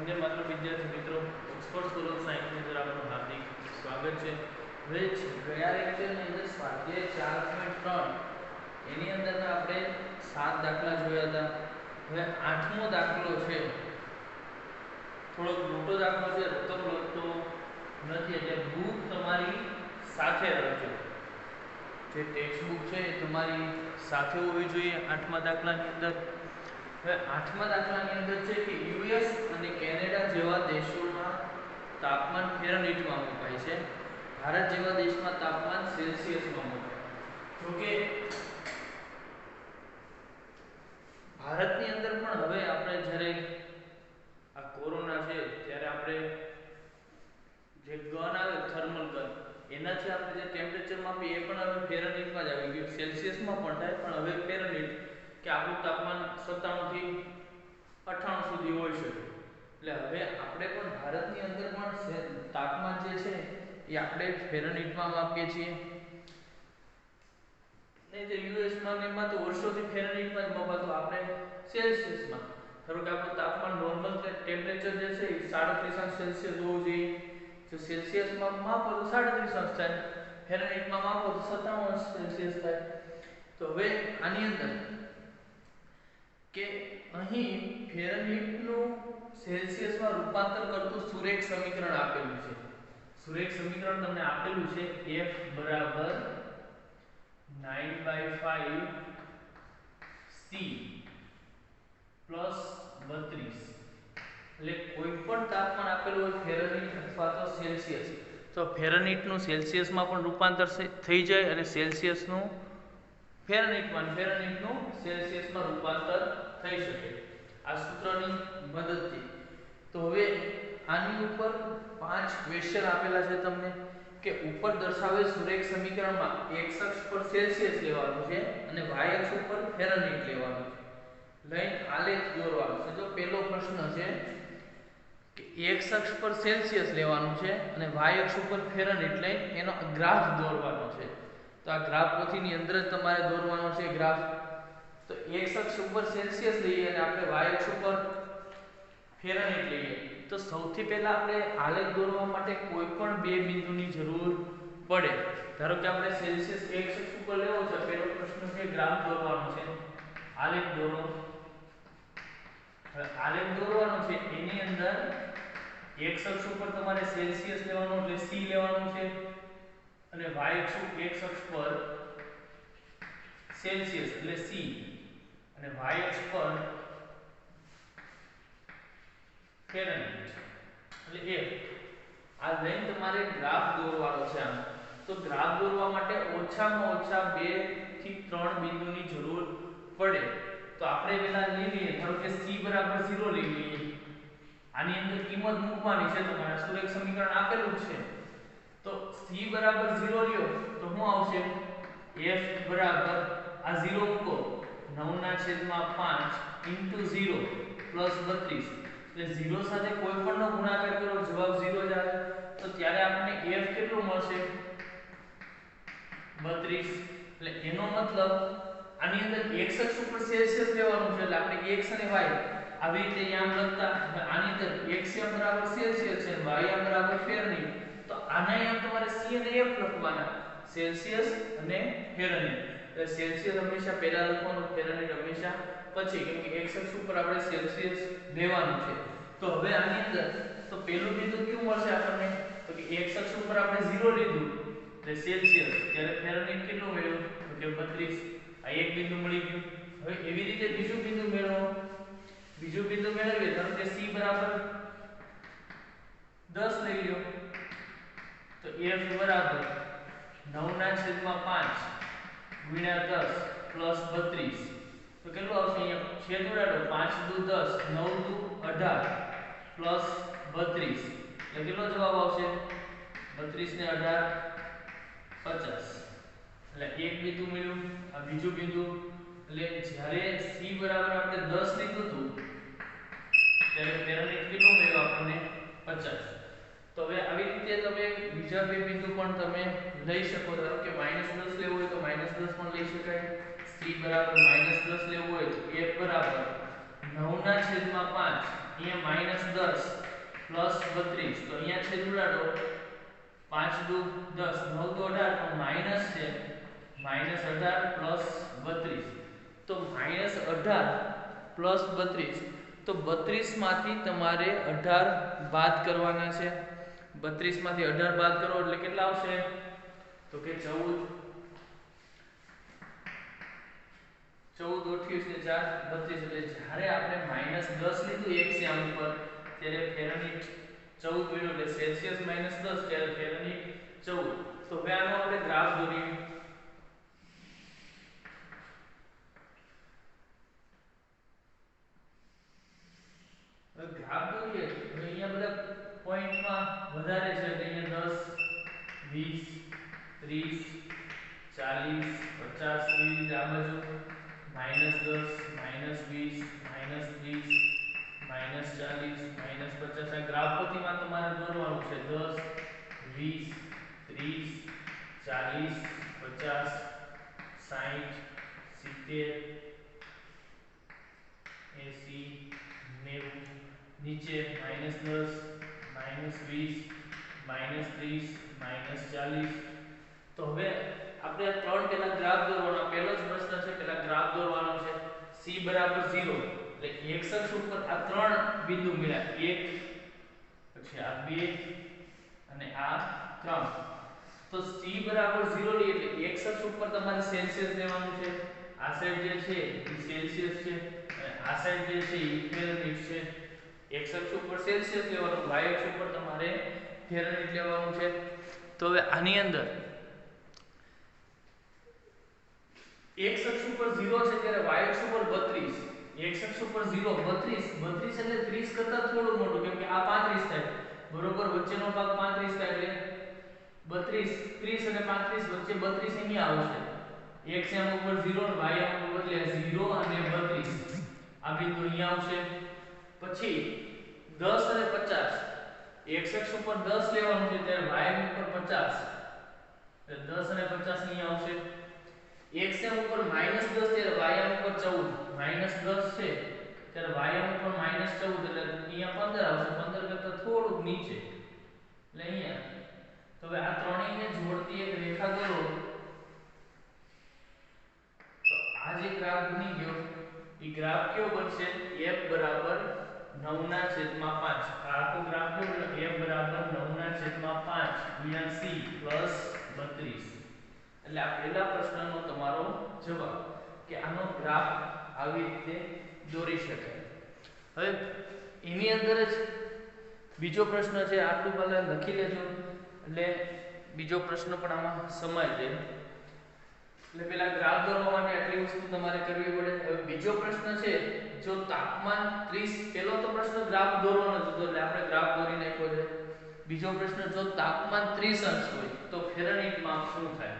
વંદે માતરમ વિદ્યાર્થી મિત્રો, Oxford school of સાયન્સની અંદર આપનું હાર્દિક સ્વાગત છે। હવે ગયા લેક્ચરની અંદર સ્વાધ્યાય 4.3 એની અંદર આપણે 7 દાખલા જોયા હતા। હવે 8મો દાખલો છે, થોડોક મોટો દાખલો છે, રકમ લખતો નથી એટલે બુક તમારી સાથે રાખજો। જે ટેક્સ્ટ બુક છે એ તમારી સાથે હોવી જોઈએ 8મા દાખલાની અંદર। હવે 8મા દાખલાની અંદર છે કે યુએસ અને કેનેડા જેવા દેશોમાં તાપમાન ફેરનહીટમાં મુકાય છે, ભારત જેવા દેશમાં તાપમાન સેલ્સિયસમાં મુકાય। જો કે ભારતની અંદર પણ હવે આપણે જ્યારે આ કોરોના છે ત્યારે આપણે જે ગન આવે થર્મલ ગન એનાથી આપણે જે ટેમ્પરેચર માપીએ એ પણ હવે ફેરનહીટમાં જ આવી ગયું, સેલ્સિયસમાં પણ થાય પણ હવે ફેરનહીટ કે આપણું તાપમાન 97 થી 98 સુધી હોઈ શકે। એટલે હવે આપણે પણ ભારતની અંદર પણ તાપમાન જે છે એ આપણે ફેરનહીટમાં માપીએ છીએ, નહીં તો યુએસમાં ને એમાં તો વર્ષોથી ફેરનહીટમાં જ મપાતું, આપણે સેલ્સિયસમાં। ધારો કે આપણું તાપમાન નોર્મલ ટેમ્પરેચર જે છે એ 37 સેલ્સિયસ હોવું જોઈએ, જો સેલ્સિયસમાં માપો તો 37 થાય, ફેરનહીટમાં માપો તો 57 સેલ્સિયસ થાય। તો હવે આની અંદર કે અહીં ફેરનહીટનું સેલ્સિયસમાં રૂપાંતર કરતું સુરેખ સમીકરણ આપેલું છે। સુરેખ સમીકરણ તમને આપેલું છે F બરાબર 9/5 C પ્લસ 32। એટલે કોઈ પણ તાપમાન આપેલું હોય ફેરનહીટ અથવા તો સેલ્સિયસ, તો ફેરનહીટનું સેલ્સિયસમાં પણ રૂપાંતર થઈ જાય અને સેલ્સિયસનું ફેરનહીટમાં, ફેરનહીટનું સેલ્સિયસમાં રૂપાંતર થઈ શકે આ સૂત્રની મદદથી। તો હવે આની ઉપર 5 ક્વેશ્ચન આપેલા છે તમને કે ઉપર દર્શાવેલ સુરેખ સમીકરણમાં x અક્ષ પર સેલ્સિયસ લેવાનું છે અને y અક્ષ ઉપર ફેરનહીટ લેવાનું છે, લઈને આલેખ દોરવાનો છે। જો પહેલો પ્રશ્ન છે કે x અક્ષ પર સેલ્સિયસ લેવાનું છે અને y અક્ષ ઉપર ફેરનહીટ લઈને એનો ગ્રાફ દોરવાનો છે। તો આ ગ્રાફ પોથીની અંદર જ તમારે દોરવાનો છે ગ્રાફ। તો x અક્ષ ઉપર સેલ્સિયસ લઈએ અને આપણે y અક્ષ ઉપર ફેરનહીટ લઈએ તો સૌથી પહેલા આપણે આલેખ દોરવા માટે કોઈ પણ બે બિંદુની જરૂર પડે। ધારો કે આપણે સેલ્સિયસ x અક્ષ ઉપર લેવો છે, પહેલો પ્રશ્ન છે ગ્રાફ દોરવાનો છે, આલેખ દોરો। હવે આલેખ દોરવાનો છે એની અંદર x અક્ષ ઉપર તમારે સેલ્સિયસ લેવાનું એટલે c લેવાનું છે અને y અક્ષ પર સેલ્સિયસ એટલે c અને y અક્ષ પર ફેરનહીટ એટલે F। આ લઈને તમારે ગ્રાફ દોરવાનો છે આમ। તો ગ્રાફ દોરવા માટે ઓછામાં ઓછા 2 થી 3 બિંદુની જરૂર પડે। તો આપણે પહેલા લઈ લઈએ, ધારો કે c બરાબર 0 લઈ લઈએ, આની અંદર કિંમત મૂકવાની છે, તમારે સુરેખ સમીકરણ આપેલું છે તો c બરાબર 0 લ્યો તો શું આવશે F બરાબર આ 0 મૂકો 9/5 0 પ્લસ 32 એટલે 0 સાથે કોઈ પણનો ગુણાકાર કરો જવાબ 0 જ આવે। તો ત્યારે આપણને F કેટલું મળશે 32। એટલે એનો મતલબ આની અંદર x અક્ષ ઉપર સેલ્સિયસ લેવાનું છે એટલે આપણે x અને y આવી રીતે આમ લખતા, આની અંદર x બરાબર સેલ્સિયસ છે y બરાબર ફેરનહીટ, તો આના આમ તમારે c અને f લખવાના, સેલ્સિયસ અને ફેરનહીટ। એટલે સેલ્સિયસ હંમેશા પહેલા લખવાનું, ફેરનહીટ હંમેશા પછી, કેમ કે x અક્ષ ઉપર આપણે સેલ્સિયસ લેવાનું છે। તો હવે આની અંદર તો પહેલું બિંદુ કયું મળશે આપણને તો કે x અક્ષ ઉપર આપણે 0 લીધું એટલે સેલ્સિયસ, ત્યારે ફેરનહીટ કેટલું મળ્યું તો કે 32, આ એક બિંદુ મળી ગયું। હવે એવી રીતે બીજું બિંદુ મેળવો, બીજું બિંદુ મેળવીએ ધારો કે c બરાબર 10 લઈ લ્યો તો F બરાબર 9/5 ગુણ્યા 10 પ્લસ 32 તો કેટલું આવશે, અહીંયા છેદ ઉડાડો 5 દુ 10 9 દુ 18 પ્લસ 32 એટલે કેટલો જવાબ આવશે 32 ને 18 50। એટલે એક બિંદુ મળ્યું, આ બીજું બિંદુ, એટલે જ્યારે c બરાબર આપણે 10 લીધું હતું ત્યારે ફેરનહીટ કેટલું મળ્યું આપણને 50। તો હવે આવી રીતે તમે બીજા બે બિંદુ પણ તમે લઈ શકો, ધારો કે -10 લેવું હોય તો -10 પણ લઈ શકાય, c બરાબર -10 લેવું હોય તો f બરાબર 9/5 અહીંયા -10 પ્લસ 32, તો અહીંયા છેદ ઉડાડો 5 દુ 10, 9 દુ 18, તો માઈનસ છે -18 પ્લસ 32, તો -18 પ્લસ 32, તો 32 માંથી તમારે 18 બાદ કરવાના છે. 32 માંથી 18 બાદ કરો એટલે કેટલા આવશે? તો કે 14, 28 ને 4 32, એટલે જ્યારે આપણે -10 લીધું એક છે આમ ઉપર, ત્યારે ફેરનહીટ 14 મળ્યું, એટલે સેલ્સિયસ -10 ત્યારે ફેરનહીટ 14. તો હવે આનો આપણે ગ્રાફ દોરીએ. હવે ગ્રાફ દોરીએ તો અહીંયા બધા પોઈન્ટમાં વધારે છે, એટલે અહીંયા 10 20 30 40 50 એવી રીતે આ બાજુ -10 -20 -30 -40 -50. આ ગ્રાફ પથીમાં તમારે દોરવાનું છે 10 20 30 40 50 60 70 80 90, નીચે -10 -20 -30 -40. તો હવે આપણે આ ત્રણ પેલા ગ્રાફ દોરવાનો. પહેલો જ પ્રશ્ન છે, પેલા ગ્રાફ દોરવાનો છે. c બરાબર 0, એટલે x અક્ષ ઉપર આ ત્રણ બિંદુ મળ્યા, 1 પછી આ 2 અને આ 3. તો c બરાબર 0 લી એટલે x અક્ષ ઉપર તમારે સેલ્સિયસ લેવાનું છે. આ સાઈડ જે છે એ સેલ્સિયસ છે અને આ સાઈડ જે છે એ ફેરનહીટ છે. x અક્ષ ઉપર સેલ્સિયસ લેવાનું, y અક્ષ ઉપર તમારે ફેરનહીટ લેવાનું છે. તો હવે આની અંદર x અક્ષ ઉપર 0 છે ત્યારે y અક્ષ ઉપર 32, x અક્ષ ઉપર 0 32 32 એટલે 30 કરતા થોડું મોટું, કેમ કે આ 35 થાય બરોબર, વચ્ચેનો ભાગ 35 થાય એટલે 32, 30 અને 35 વચ્ચે 32 અહીંયા આવશે. x આમ ઉપર 0 અને y આમ ઉપર એટલે 0 અને 32 આ બિંદુ અહીંયા આવશે. પછી 10 અને 50, x અક્ષ ઉપર 10 લેવાનું છે ત્યારે y ઉપર 50, એટલે 10 અને 50 અહીંયા આવશે. x ઉપર -10 ત્યારે y ઉપર 14, -10 છે ત્યારે y ઉપર -14 એટલે અહીંયા 15 આવશે. 15 કરતા થોડુંક નીચે એટલે અહીંયા. તો હવે આ ત્રણેયને જોડતી એક રેખા દોરો. તો આ જે ગ્રાફ બની ગયો એ ગ્રાફ કેવો બનશે? f બરાબર 9/5. આ આખો ગ્રાફ કેવો બને? f બરાબર 9/5 ગુણ્યા c પ્લસ 32. એટલે આ પહેલા પ્રશ્નનો તમારો જવાબ કે આનો ગ્રાફ આવી રીતે દોરી શકાય. હવે એની અંદર જ બીજો પ્રશ્ન છે, આટલું પહેલા લખી લેજો એટલે બીજો પ્રશ્ન પણ આમાં સમાઈ જાય. એટલે પેલા ગ્રાફ દોરવા માટે આટલી વસ્તુ તમારે કરવી પડે. હવે બીજો પ્રશ્ન છે, જો તાપમાન 30, પહેલો તો પ્રશ્ન ગ્રાફ દોરવાનો હતો એટલે આપણે ગ્રાફ દોરી નાખ્યો છે. બીજો પ્રશ્ન, જો તાપમાન 30 અંશ હોય તો ફેરનહીટમાં શું થાય?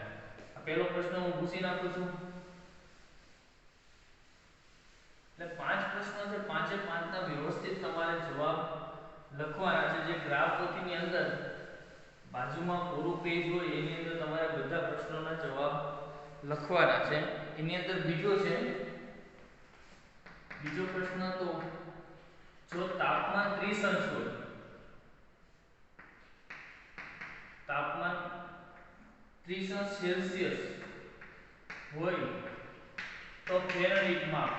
પહેલો પ્રશ્ન હું ભૂસી નાખું છું. એટલે 5 પ્રશ્નો છે, પાંચે પાંચના વ્યવસ્થિત તમારે જવાબ લખવાના છે. જે ગ્રાફ પોથીની અંદર બાજુમાં પૂરું પેજ હોય એની અંદર તમારે બધા પ્રશ્નોના જવાબ લખવાના છે. એની અંદર બીજો છે, બીજો પ્રશ્ન તો જો તાપમાન 30 અંશ હોય, તાપમાન 30 અંશ સેલ્સિયસ હોય તો ફેરનહીટ માપ.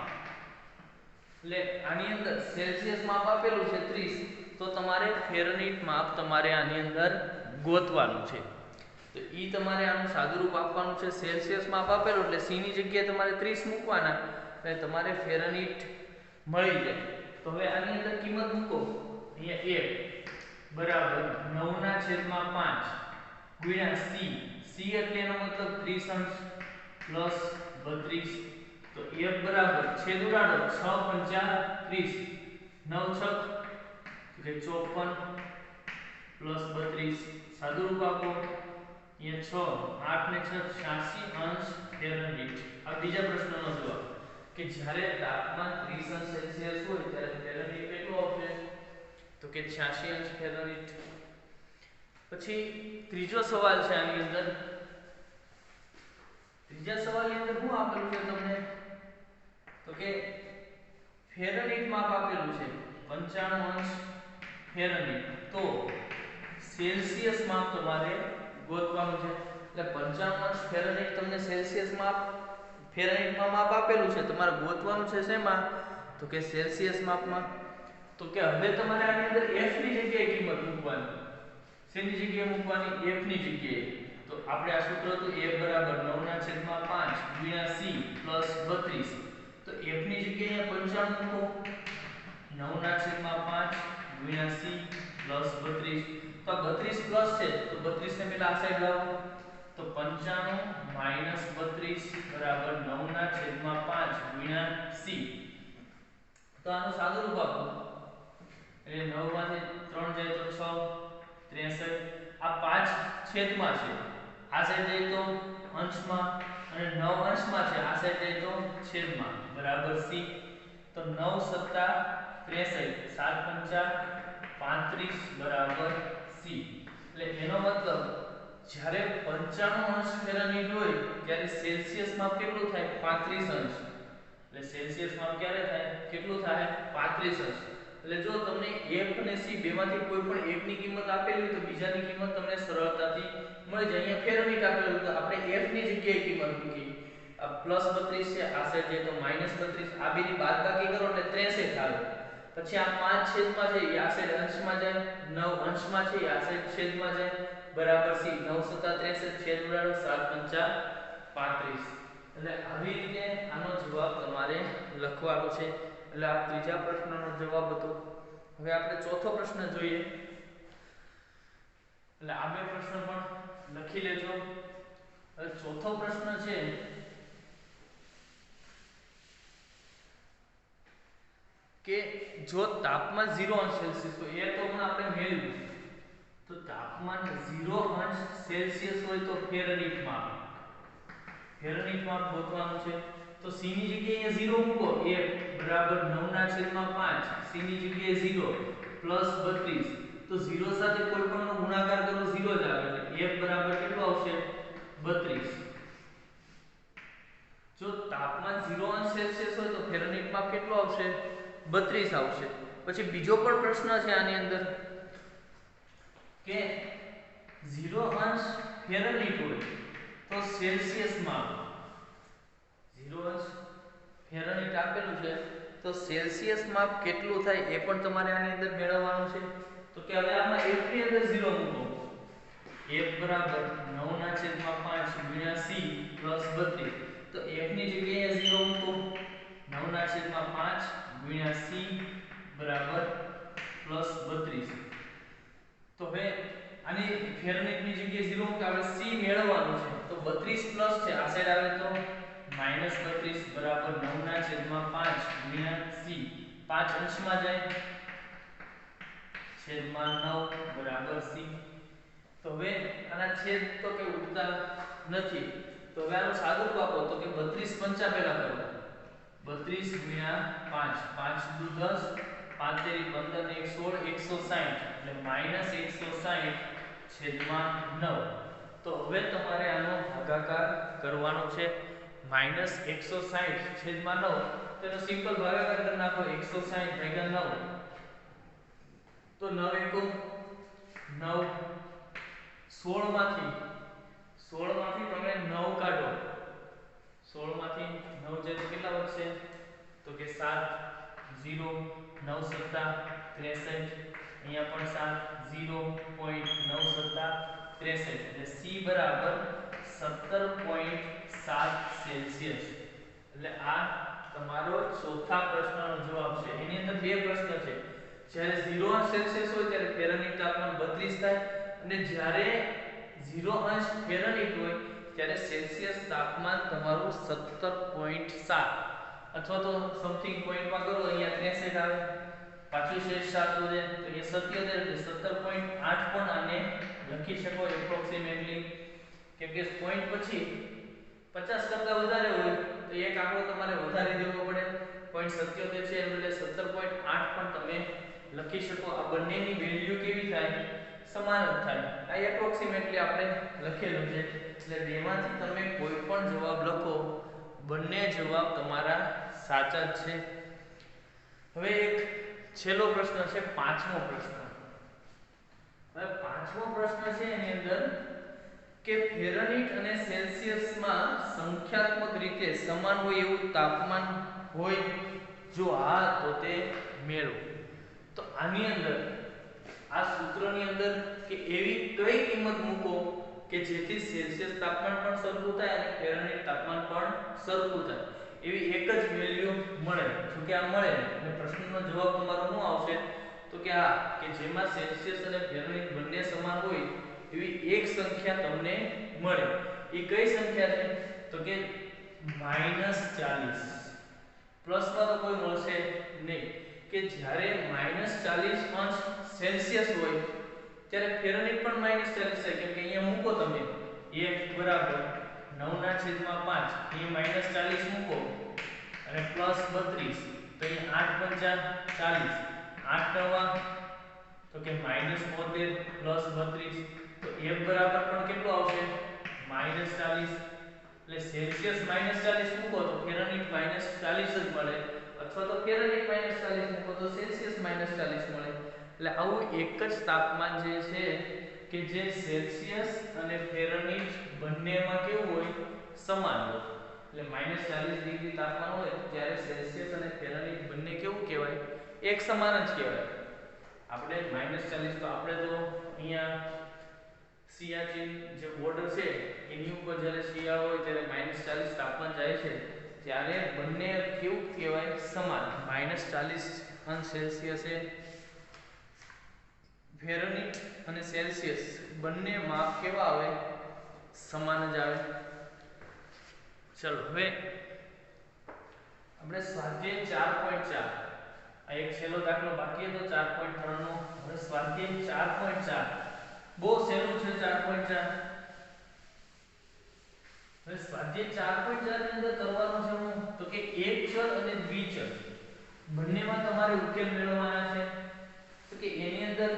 એટલે આની અંદર સેલ્સિયસ માપ આપેલું છે 30, તો તમારે ફેરનહીટ માપ તમારે આની અંદર ગોતવાનું છે. તો ઈ તમારે આનું સાદુરૂપ આપવાનું છે. સેલ્સિયસ માપ આપેલું એટલે c ની જગ્યાએ તમારે 30 મૂકવાના એટલે તમારે ફેરનહીટ મળી જાય. તો હવે આની અંદર કિંમત મૂકો. અહીંયા 1 બરાબર 9/5 ગુણ્યા c. c એટલે એનો મતલબ 30 અંશ પ્લસ 32. તો f બરાબર છેદ ઉડાડો 6 × 5 30, 9 × 6 એટલે 54 પ્લસ 32 સાદુરૂપ આપો. અહીંયા 6 8 ને 6 86 અંશ ફેરનહીટ. આ બીજા પ્રશ્નનો જવાબ કે જ્યારે તાપમાન 30 અંશ સેલ્સિયસ હોય ત્યારે ફેરનહીટ કેટલું આવશે? તો કે 86 અંશ ફેરનહીટ. પછી ત્રીજો સવાલ છે આની અંદર. ત્રીજા સવાલની અંદર શું આપેલું છે તમને? તો કે ફેરનહીટ માપ આપેલું છે. 95 અંશ ફેરનહીટ. તો સેલ્સિયસ માપ તમારે ગોતવાનું છે. એટલે 95 અંશ ફેરનહીટ તમને સેલ્સિયસ માપ ફેરનહીટમાં માપ આપેલું છે, તમારે ગોતવાનું છે શેમાં? તો કે સેલ્સિયસ માપમાં. તો કે હવે તમારે આની અંદર f ની જગ્યાએ કિંમત મૂકવાની. શેની જગ્યાએ મૂકવાની? f ની જગ્યાએ. તો આપણે આ સૂત્ર હતું f બરાબર 9/5 ગુણ્યા c પ્લસ 32. તો f ની જગ્યાએ 95 મૂકો. 9/5 ગુણ્યા c પ્લસ 32. તો 32 પ્લસ છે તો 32 ને પેલા આ સાઈડ લાવો. તો 95 માઈનસ 32 બરાબર 9/5 ગુણ્યા c. તો આનું સાદું રૂપ આપો એટલે 9 માંથી 3 જાય તો 6 63. આ 5 છેદમાં છે, આ સાઈડ જાય તો અંશમાં, અને 9 અંશમાં છે, આ સાઈડ જાય તો છેદમાં, બરાબર c. તો 9 સત્તા 63 7 પંચા 35 બરાબર c. એટલે એનો મતલબ જ્યારે 95 અંશ ફેરનહીટ હોય ત્યારે સેલ્સિયસ માપ કેટલું થાય? 35 અંશ. એટલે સેલ્સિયસ માપ ક્યારે થાય? કેટલું થાય? 35 અંશ. એટલે જો તમને f અને c બેમાંથી કોઈ પણ એકની કિંમત આપેલી હોય તો બીજાની કિંમત તમને સરળતાથી મળી જાય. અહીંયા ફેરનહીટ આપેલું તો આપણે f ની જગ્યાએ કિંમત મૂકી. આ પ્લસ 32 છે, આ સાઈડ જાય તો માઈનસ 32. આ બેની બાદબાકી કરો એટલે 63 આવે. પછી આ 5 છેદમાં છે, આ સાઈડ અંશમાં જાય. 9 અંશમાં છે, આ સાઈડ છેદમાં જાય, બરાબર c. 9 સત્તા 63 છેદ ઉડાડો 7 પંચા 35. એટલે આવી રીતે આનો જવાબ તમારે લખવાનો છે. એટલે આ ત્રીજા પ્રશ્નનો જવાબ હતો. હવે આપણે ચોથો પ્રશ્ન જોઈએ. એટલે આ બે પ્રશ્ન પણ લખી લેજો. હવે ચોથો પ્રશ્ન છે કે જો તાપમાન 0 અંશ સેલ્સિયસ તો એ તો પણ આપણે મેળવ્યું. તો તાપમાન 0 અંશ સેલ્સિયસ હોય તો ફેરનહીટ માપ ગોતવાનું છે. તો c ની જગ્યાએ 0 મૂકો. f બરાબર 9/5 c ની જગ્યાએ 0 પ્લસ 32. તો 0 સાથે કોઈ પણ નો ગુણાકાર કરો 0 જ આવે. એટલે f બરાબર કેટલું આવશે? 32. જો તાપમાન 0 અંશ સેલ્સિયસ હોય તો ફેરનહીટ માપ કેટલું આવશે? 32 આવશે. પછી બીજો પણ પ્રશ્ન છે આની અંદર કે 0 અંશ ફેરનહીટ હોય તો સેલ્સિયસ માપ 0 અંશ ફેરનહીટ આપેલું છે તો સેલ્સિયસ માપ કેટલું થાય એ પણ તમારે આની અંદર મેળવવાનું છે. તો કે હવે આમાં f ની અંદર 0 મૂકો. f બરાબર 9/5 ગુણ્યા c પ્લસ 32. તો f ની જગ્યાએ 0 મૂકો. 9/5 ગુણ્યા c બરાબર પ્લસ 32. તો હવે આની ફેરનહીટની જગ્યાએ 0 મૂકો. આપણે c મેળવવાનું છે. તો 32 પ્લસ છે, આ સાઈડ આવે તો માઈનસ 32 બરાબર 9/5 ગુણ્યા c. 5 અંશમાં જાય છેદમાં 9 બરાબર c. તો હવે આના છેદ તો કે ઉડતા નથી. તો હવે આનું સાદું રૂપ આપો. તો કે 32 પંચા પહેલા કરો. 32 ગુણ્યા 5 5 દુ 10 5 તેરી 15 ને 1 16 160. એટલે માઈનસ 160 છેદમાં 9. તો હવે તમારે આનો ભાગાકાર કરવાનો છે. માઈનસ 160 છેદમાં 9. તેનો સિમ્પલ ભાગાકાર કરી નાખો. 160 ભાગ્યા 9 તો 9 એકુ 9. 16 માંથી તમે 9 કાઢો. 16 માંથી 9 જાય તો કેટલા વધશે? તો કે 7 0 9 સત્તા 63. અહીંયા પણ 7 0.9 સત્તા 63. એટલે c બરાબર 17.7 સેલ્સિયસ. એટલે આ તમારો ચોથા પ્રશ્નનો જવાબ છે. એની અંદર બે પ્રશ્ન છે. જ્યારે 0 અંશ સેલ્સિયસ હોય ત્યારે ફેરનહીટ તાપમાન 32 થાય, અને જ્યારે 0 અંશ ફેરનહીટ હોય ત્યારે સેલ્સિયસ તાપમાન તમારું 17.7 અથવા તો સમથિંગ પોઈન્ટમાં કરો. અહીંયા 63 આવે, પાછું શેષ 7 વધે તો એ 77 એટલે 17.8 પણ આને લખી શકો એપ્રોક્સિમેટલી. કેમ કે પોઈન્ટ પછી 50 કરતા વધારે હોય તો એક આંકડો તમારે વધારી દેવો પડે. 0.77 છે એટલે 17.8 પણ તમે લખી શકો. આ બંનેની વેલ્યુ કેવી થાય? સમાન જ થાય. આ એપ્રોક્સિમેટલી આપણે લખેલું છે. એટલે બેમાંથી તમે કોઈ પણ જવાબ લખો, બંને જવાબ તમારા સાચા જ છે. હવે એક છેલ્લો પ્રશ્ન છે પાંચમો પ્રશ્ન. હવે પાંચમો પ્રશ્ન છે એની અંદર કે ફેરનહીટ અને સેલ્સિયસમાં સંખ્યાત્મક રીતે સમાન હોય એવું તાપમાન હોય, જો હા તો તે મેળવો. તો આની અંદર આ સૂત્રની અંદર કે એવી કઈ કિંમત મૂકો કે જેથી સેલ્સિયસ તાપમાન પણ સરખું થાય અને ફેરનહીટ તાપમાન પણ સરખું થાય, એવી એક જ વેલ્યુ મળે. જો કે આ મળે એટલે પ્રશ્નનો જવાબ તમારો શું આવશે? તો કે આ કે જેમાં સેલ્સિયસ અને ફેરનહીટ બંને સમાન હોય એવી એક સંખ્યા તમને મળે. એ કઈ સંખ્યા છે? તો કે -40. પ્લસમાં તો કોઈ મળશે નહીં કે જ્યારે -40 અંશ સેલ્સિયસ હોય ત્યારે ફેરનહીટ પણ -40 થાય, કેમ કે અહીંયા મૂકો તમે 1 બરાબર 9/5 અહીં -40 મૂકો અને +32 તો અહીં 8 પંચા 40, 8 નવા તો કે -72 +32 તો f બરાબર પણ કેટલું આવશે? -40. એટલે સેલ્સિયસ -40 મૂકો તો ફેરનહીટ -40 જ મળે, અથવા તો ફેરનહીટ -40 મૂકો તો સેલ્સિયસ -40 મળે. એટલે આવું એક જ તાપમાન જે છે કે જે સેલ્સિયસ અને ફેરનહીટ બંનેમાં કેવું હોય? સમાન હોય. એટલે -40 ડિગ્રી તાપમાન હોય ત્યારે સેલ્સિયસ અને ફેરનહીટ બંને કેવું કહેવાય? એક સમાન જ કહેવાય. આપણે -40 તો આપણે તો અહીંયા સિયાચીન જે બોર્ડર છે એની ઉપર જ્યારે શિયાળો હોય ત્યારે -40 તાપમાન જાય છે ત્યારે બંને કેવું કહેવાય? સમાન. -40 સેલ્સિયસે ફેરનહીટ અને સેલ્સિયસ બંને માપ કેવા આવે? સમાન જ આવે. ચલો હવે આપણે સ્વાધ્યાય 4.4 આ એક છેલ્લો દાખલો બાકી હતો 4.3 નો. હવે સ્વાધ્યાય 4.4 બહુ સહેલું છે. 4.4 હવે સ્વાધ્યાય 4.4 ની અંદર કરવાનું છે શું? તો કે એક ચલ અને દ્વિચલ બંનેમાં તમારે ઉકેલ મેળવવાના છે. તો કે એની અંદર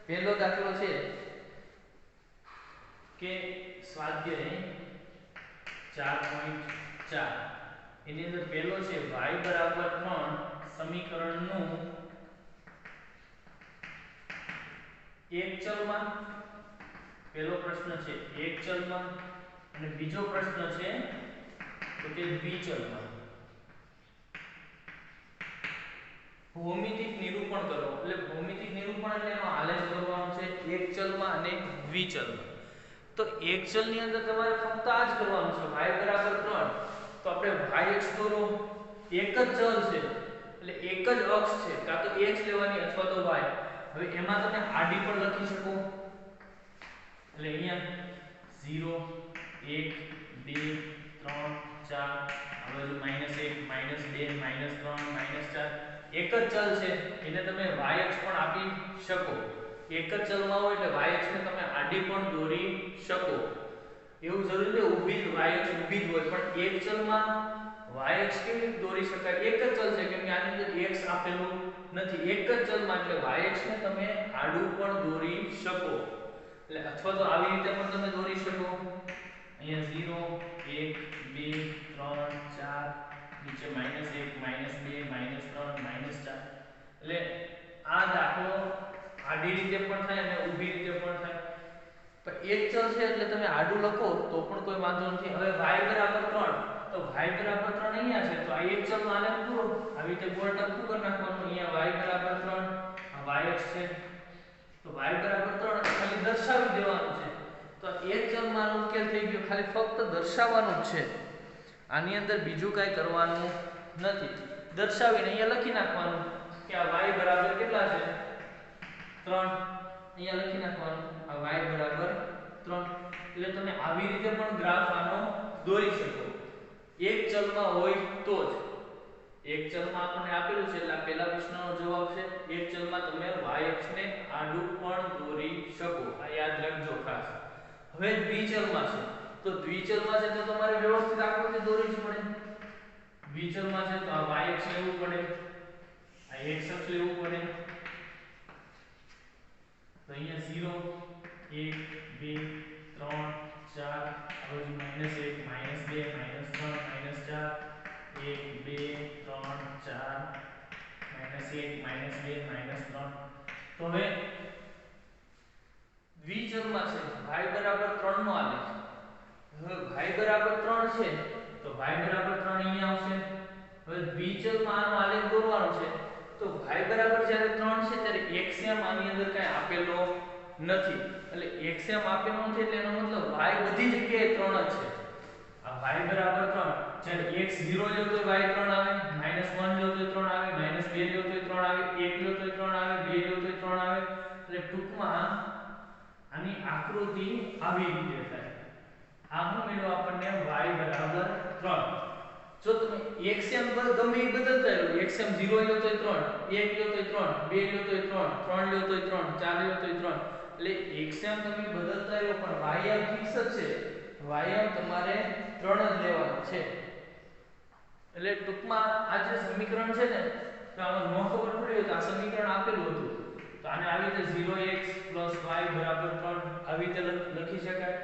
પહેલો દાખલો છે કે સ્વાધ્યાય 4.4 એની અંદર પહેલો છે y બરાબર 3 સમીકરણનું એક ચલમાં. પહેલો પ્રશ્ન છે એક ચલમાં અને બીજો પ્રશ્ન છે તો કે દ્વિચલમાં. ભૌમિતિક નિરૂપણ કરો. એટલે ભૌમિતિક નિરૂપણ એટલે એનો આલેખ કરવાનો છે એક ચલમાં અને દ્વિચલમાં. તો એક ચલની અંદર તમારે ફક્ત આ જ કરવાનું છે y બરાબર 3 તો આપણે y અક્ષ દોરો. એક જ ચલ છે એટલે એક જ અક્ષ છે, કાં તો x લેવાની અથવા તો y. હવે એમાં તમે આડી પણ લખી શકો. એટલે અહીંયા 0 1 2 3 4 આ બાજુ -1 -2 -3 -4 એક જ ચલ છે એને તમે y અક્ષ પણ આપી શકો. એક જ ચલમાં હોય એટલે y અક્ષને તમે આડી પણ દોરી શકો. એવું જરૂરી નથી ઊભી જ y અક્ષ ઊભી જ હોય, પણ એક ચલમાં y અક્ષ કેવી રીતે દોરી શકાય? એક જ ચલ છે કેમ કે આની અંદર x આપેલું નથી. એક જ ચલમાં એટલે y અક્ષને તમે આડું પણ દોરી શકો. એટલે અથવા તો આવી રીતે પણ તમે દોરી શકો. અહીંયા 0 1 2 3 4 નીચે -1 -2 -3 -4. એટલે આ દાખલો આડી રીતે પણ થાય અને ઊભી રીતે પણ થાય. પણ એક ચલ છે એટલે તમે આડું લખો તો પણ કોઈ વાંધો નથી. હવે y બરાબર 3 તો y બરાબર 3 અહીંયા છે તો આ એક ચલનો આલેખ પૂરો. આવી રીતે ગોળ ટપકું કરી નાખવાનું. અહીંયા y બરાબર 3 આ y અક્ષ છે તો y બરાબર 3 ખાલી દર્શાવી દેવાનું છે. તો એક ચલમાં ઉકેલ થઈ ગયો. ખાલી ફક્ત દર્શાવવાનું જ છે. આની અંદર બીજું કાંઈ કરવાનું નથી. દર્શાવીને અહીંયા લખી નાખવાનું કે આ y બરાબર કેટલા છે? 3. અહીંયા લખી નાખવાનું આ y બરાબર 3. એટલે તમે આવી રીતે પણ ગ્રાફ આનો દોરી શકો. એક ચલમાં હોય તો જ. એક ચલમાં આપણને આપેલું છે એટલે પહેલા પ્રશ્નનો જવાબ છે એક ચલમાં તમે y અક્ષને આડું પણ દોરી શકો. આ યાદ રાખજો ખાસ. હવે દ્વિચલમાં છે તો દ્વિચલમાં છે તો તમારે વ્યવસ્થિત આકૃતિ દોરવી જ પડે. દ્વિચલમાં છે તો આ y અક્ષ લેવું પડે, આ x અક્ષ લેવું પડે. તો અહીંયા 0 1 2 3 4 આ બાજુ -1 -2 -3 -4 1 2 3 4 -1 -2 -3. તો હવે દ્વિચલમાં છે y બરાબર 3 નો આલેખ. હવે y બરાબર 3 છે તો y બરાબર 3 અહીંયા આવશે. હવે દ્વિચલમાં આનો આલેખ દોરવાનો છે તો y બરાબર જ્યારે 3 છે ત્યારે xm આની અંદર કઈ આપેલો નથી. એટલે xm આપેલો નથી એટલે એનો મતલબ y બધી જગ્યાએ 3 જ છે. આ y બરાબર 3 જ્યારે x 0 લ્યો તો y 3 આવે, -1 લ્યો તો 3 આવે, -2 લ્યો તો 3 આવે, 1 લ્યો તો 3 આવે, 2 લ્યો તો 3 આવે. એટલે ટૂંકમાં આની આકૃતિ આવી રીતે થાય. આ શું મળ્યું આપણને y બરાબર 3. જો તમે xm ગમે એ બદલતા રહો, xm 0 લ્યો તો 3, 1 લ્યો તો 3, 2 લ્યો તો 3, 3 લ્યો તો 3, 4 લ્યો તો 3. એટલે xm તમે બદલતા રહો પણ ym ફિક્સ જ છે. ym તમારે 3 જ લેવાનું છે. એટલે ટૂંકમાં આ જે સમીકરણ છે ને તો આમાં નો ખબર પડી હોય તો આ સમીકરણ આપેલું હતું તો આને આવી રીતે 0x y બરાબર 3 આવી રીતે લખી શકાય.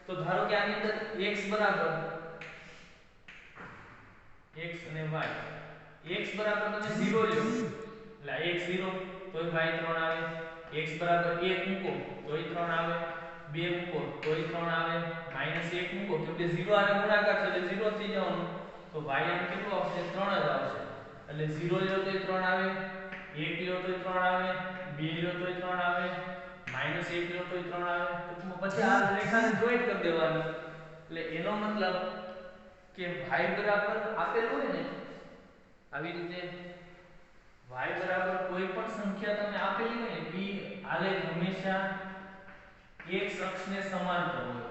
તો ધારો કે આની અંદર x બરાબર x અને y, x બરાબર તમે 0 લ્યો એટલે x 0 તોય y 3 આવે, x બરાબર 1 મૂકો તોય 3 આવે, 2 મૂકો તોય 3 આવે, -1 મૂકો કેમ કે 0 આને ગુણાકાર છે એટલે 0 થઈ જવાનું. તો y આમ કેટલું આવશે 3 જ આવશે. એટલે 0 લ્યો તોય 3 આવે, 1 લ્યો તોય 3 આવે, 2 લ્યો તોય 3 આવે, -1 લ્યો તોય 3 આવે. ટૂંકમાં પછી આ રેખાને જોઈન્ટ કરી દેવાની. એટલે એનો મતલબ કે y બરાબર આપેલું હોય ને આવી રીતે y બરાબર કોઈ પણ સંખ્યા તમે આપેલી હોય ને p આલેખ હંમેશા x અક્ષને સમાંતર હોય.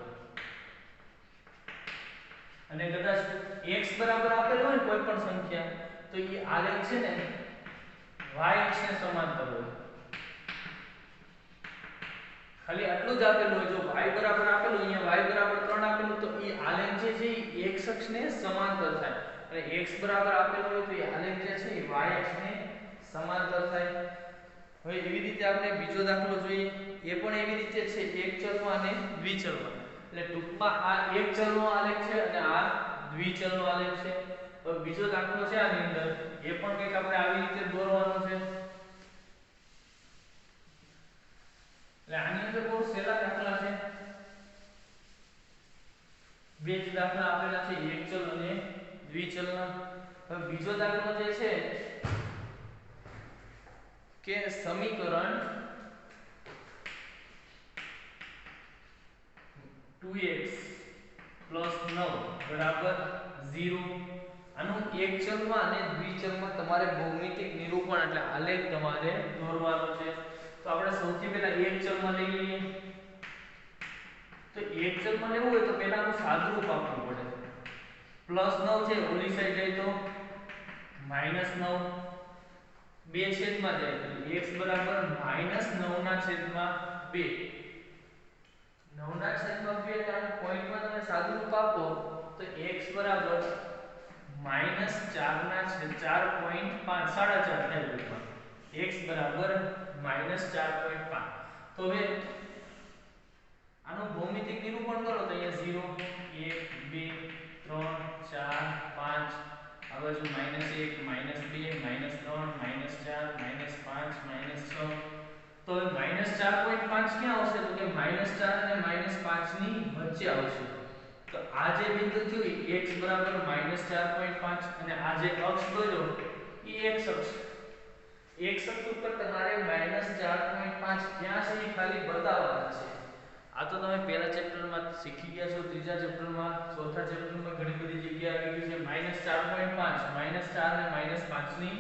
અને કદાચ x બરાબર આપેલું હોય ને કોઈ પણ સંખ્યા તો એ આલેખ છે ને y અક્ષને સમાંતર હોય. ખાલી આટલું જ આપેલું હોય. જો y બરાબર આપેલું અહીંયા y બરાબર 3 આપેલું તો એ આલેખ જે છે એ x અક્ષને સમાંતર થાય. અને x બરાબર આપેલું હોય તો એ આલેખ જે છે એ y અક્ષને સમાંતર થાય. હવે એવી રીતે આપણે બીજો દાખલો જોઈએ. એ પણ એવી રીતે છે એક ચલમાં અને દ્વિચલમાં. એટલે ટૂંકમાં આ એક ચલનો આલેખ છે અને આ દ્વિચલનો આલેખ છે. હવે બીજો દાખલો છે આની અંદર એ પણ કંઈક આપણે આવી રીતે દોરવાનો છે. એટલે આની અંદર બહુ સહેલા દાખલા છે. બે જ દાખલા આપેલા છે એક ચલ અને દ્વિચલના. હવે બીજો દાખલો જે છે કે સમીકરણ 2x 9 બરાબર 0. આનું એક ચલમાં અને દ્વિચલમાં તમારે ભૌમિતિક નિરૂપણ એટલે આલેખ તમારે દોરવાનો છે. તો આપણે સૌથી પહેલા એક ચલમાં લઈ લઈએ. તો એક ચલમાં લેવું હોય તો પહેલા આનું સાદુરૂપ આપવું પડે. +9 છે ઓલી સાઈડ જાય તો -9 બે છેદમાં જાય એટલે x બરાબર -9 ના છેદમાં 2. 9 ના છેદમાં 2 એટલે આનું પોઈન્ટમાં તમે સાદુરૂપ આપો તો x બરાબર -4 ના છેદ 4.5 4.5 થાય રૂપમાં. x બરાબર -4.5. તો હવે આનું ભૌમિતિક નિરૂપણ કરો તો અહીંયા 0 1 2 3 4 5 આ બાજુ -1 -2 -3 -4 -5 -6. તો -4.5 ક્યાં આવશે તો કે -4 અને -5 ની વચ્ચે આવશે. તો આ જે બિંદુ થયું x બરાબર -4.5 અને આ જે અક્ષ દોર્યો એ x અક્ષ. x અક્ષ ઉપર તમારે -4.5 ક્યાં છે એ ખાલી બતાવવાના છે. આ તો તમે પહેલા ચેપ્ટરમાં શીખી ગયા છો, ત્રીજા ચેપ્ટરમાં, ચોથા ચેપ્ટરમાં ઘણી બધી જગ્યાએ આવી ગયું છે -4.5 -4 અને -5 ની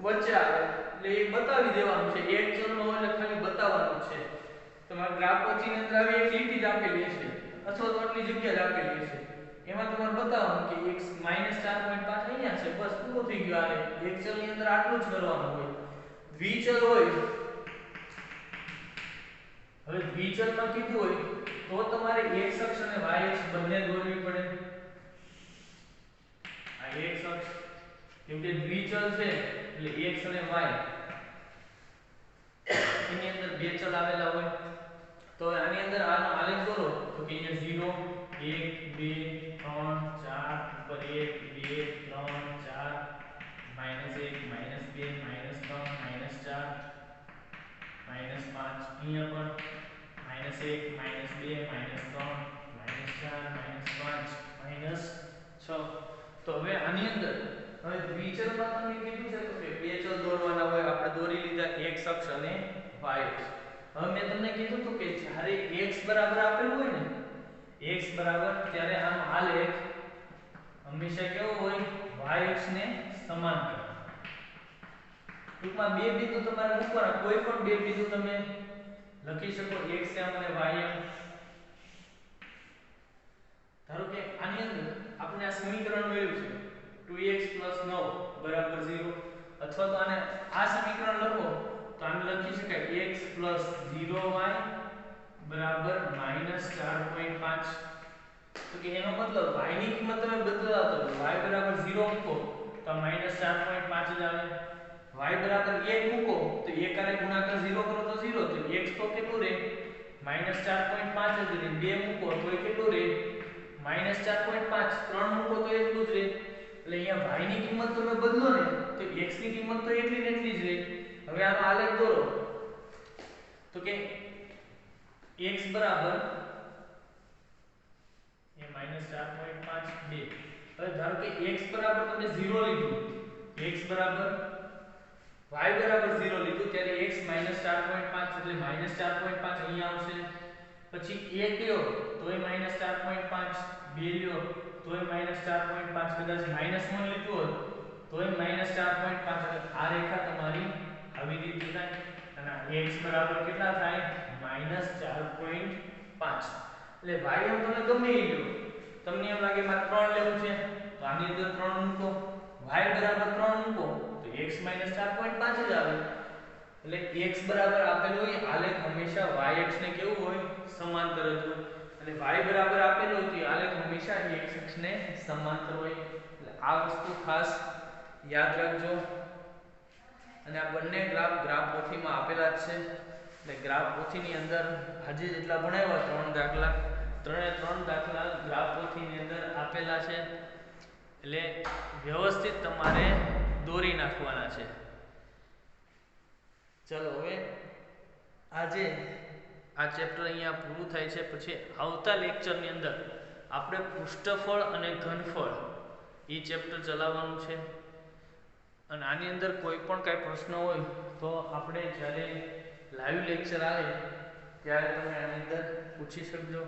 વચ્ચે આવે એટલે એ બતાવી દેવાનું છે. એક ચલનો એટલે ખાલી બતાવવાનું છે. તમારા ગ્રાફ પછીની અંદર આવી એક લીટી જ આપેલી હશે અથવા તો આટલી જગ્યા જ આપેલી હશે. એમાં તમારે બતાવવાનું કે x -4.5 અહીંયા છે. બસ પૂરું થઈ ગયું. આને એક ચલની અંદર આટલું જ કરવાનું હોય. દ્વિચલ હોય હવે દ્વિચલમાં કીધું હોય તો તમારે x અક્ષ અને y અક્ષ બંને દોરવી પડે. આ x અક્ષ કેમ કે દ્વિચલ છે એટલે x અને y એની અંદર બે ચલ આવેલા હોય. તો આની અંદર આનો આલેખ દોરો તો કે અહીંયા 0 1 2 3 4 ઉપર 1 2 3 4 -1 -2 લેક્ચરમાં તમને કીધું છે કે બે ચલ દોરવાના હોય, આપણે દોરી લીધા x અક્ષ અને y અક્ષ. હવે મેં તમને કીધું હતું કે જ્યારે x બરાબર આપેલું હોય ને, x બરાબર, ત્યારે આનો આલેખ હંમેશા કેવો હોય? y અક્ષને સમાંતર. ટૂંકમાં બે બિંદુ તમારે મૂકવાના, કોઈ પણ બે બિંદુ તમે લખી શકો, x એમ અને y એમ. ધારો કે આની અંદર આપણે આ સમીકરણ મળ્યું છે 2x 9 બરાબર 0, અથવા તો આને આ સમીકરણ લખો તો આને લખી શકાય x 0y બરાબર -4.5. તો કે એનો મતલબ y ની કિંમત તમે બદલતા તો y બરાબર 0 મૂકો તો -4.5 જ આવે. y બરાબર 1 મૂકો તો 1 આરે ગુણાકાર 0 કરો તો 0, તો x તો કેટલું રહે? -4.5 જ રહે. 2 મૂકો તો એ કેટલું રહે? -4.5. 3 મૂકો તો એટલું જ રહે. એટલે અહીંયા y ની કિંમત તમે બદલો ને તો x ની કિંમત તો એટલી ને એટલી જ રહે. હવે આનો આલેખ દોરો તો કે x બરાબર એ -4.5 2. હવે ધારો કે x બરાબર તમે 0 લીધું, x બરાબર y બરાબર 0 લીધું, ત્યારે x -4.5 એટલે -4.5 અહીંયા આવશે. પછી 1 લ્યો તોય -4.5, 2 લ્યો તોય -4.5, કદાચ -1 લીધું હોત તોય -4.5. એટલે આ રેખા તમારી આવી રીતે થાય અને x બરાબર કેટલા થાય? -4.5. એટલે y એમ તમે ગમે એ લ્યો, તમને એમ લાગે મારે 3 લેવું છે તો આની અંદર 3 મૂકો, y બરાબર 3 મૂકો તો x -4.5 જ આવે. એટલે x બરાબર આપેલું હોય આલેખ હંમેશા y અક્ષને કેવું હોય? સમાંતર જ હોય. અને y બરાબર આપેલું હોય તો આલેખ હંમેશા x અક્ષને સમાંતર હોય. એટલે આ વસ્તુ ખાસ યાદ રાખજો. અને આ બંને ગ્રાફ પોથીમાં આપેલા જ છે. એટલે ગ્રાફ પોથીની અંદર આજે જેટલા ભણાવ્યા 3 દાખલા, 3 દાખલા ગ્રાફ પોથીની અંદર આપેલા છે. એટલે વ્યવસ્થિત તમારે દોરી નાખવાના છે. ચલો હવે આજે આ ચેપ્ટર અહીંયા પૂરું થાય છે. પછી આવતા લેક્ચરની અંદર આપણે પૃષ્ઠફળ અને ઘનફળ એ ચેપ્ટર ચલાવવાનું છે. અને આની અંદર કોઈ પણ કાંઈ પ્રશ્ન હોય તો આપણે જ્યારે લાઈવ લેક્ચર આવે ત્યારે તમે આની અંદર પૂછી શકજો.